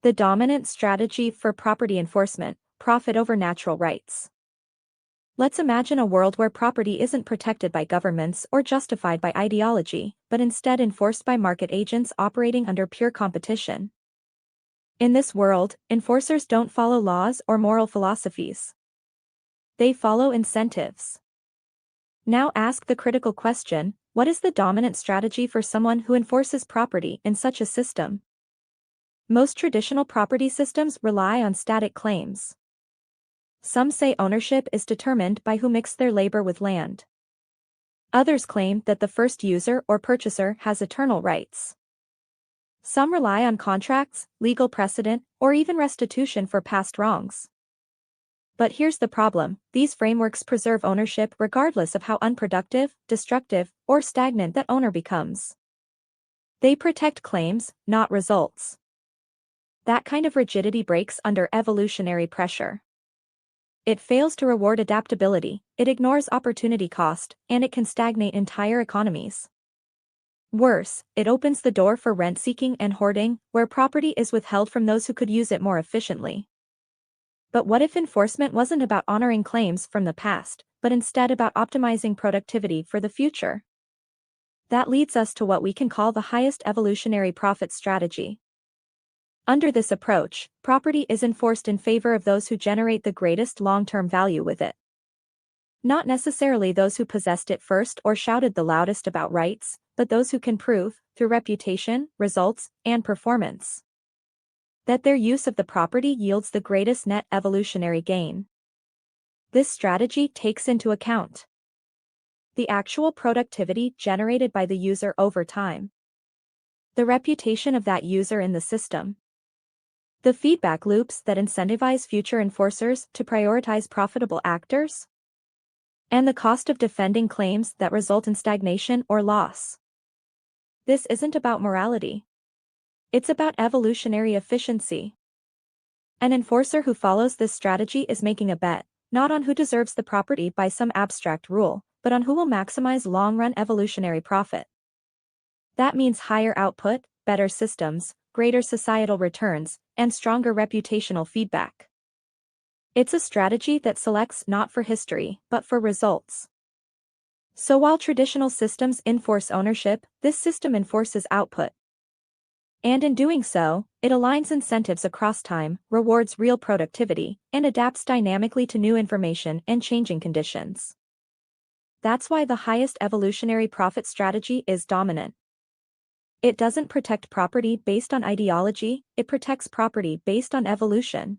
The dominant strategy for property enforcement: profit over natural rights. Let's imagine a world where property isn't protected by governments or justified by ideology, but instead enforced by market agents operating under pure competition. In this world, enforcers don't follow laws or moral philosophies. They follow incentives. Now ask the critical question: what is the dominant strategy for someone who enforces property in such a system? Most traditional property systems rely on static claims. Some say ownership is determined by who mixed their labor with land. Others claim that the first user or purchaser has eternal rights. Some rely on contracts, legal precedent, or even restitution for past wrongs. But here's the problem: these frameworks preserve ownership regardless of how unproductive, destructive, or stagnant that owner becomes. They protect claims, not results. That kind of rigidity breaks under evolutionary pressure. It fails to reward adaptability, it ignores opportunity cost, and it can stagnate entire economies. Worse, it opens the door for rent-seeking and hoarding, where property is withheld from those who could use it more efficiently. But what if enforcement wasn't about honoring claims from the past, but instead about optimizing productivity for the future? That leads us to what we can call the highest evolutionary profit strategy. Under this approach, property is enforced in favor of those who generate the greatest long-term value with it. Not necessarily those who possessed it first or shouted the loudest about rights, but those who can prove, through reputation, results, and performance, that their use of the property yields the greatest net evolutionary gain. This strategy takes into account the actual productivity generated by the user over time, the reputation of that user in the system, the feedback loops that incentivize future enforcers to prioritize profitable actors, and the cost of defending claims that result in stagnation or loss. This isn't about morality. It's about evolutionary efficiency. An enforcer who follows this strategy is making a bet, not on who deserves the property by some abstract rule, but on who will maximize long-run evolutionary profit. That means higher output, better systems, greater societal returns, and stronger reputational feedback. It's a strategy that selects not for history, but for results. So while traditional systems enforce ownership, this system enforces output. And in doing so, it aligns incentives across time, rewards real productivity, and adapts dynamically to new information and changing conditions. That's why the highest evolutionary profit strategy is dominant. It doesn't protect property based on ideology, it protects property based on evolution.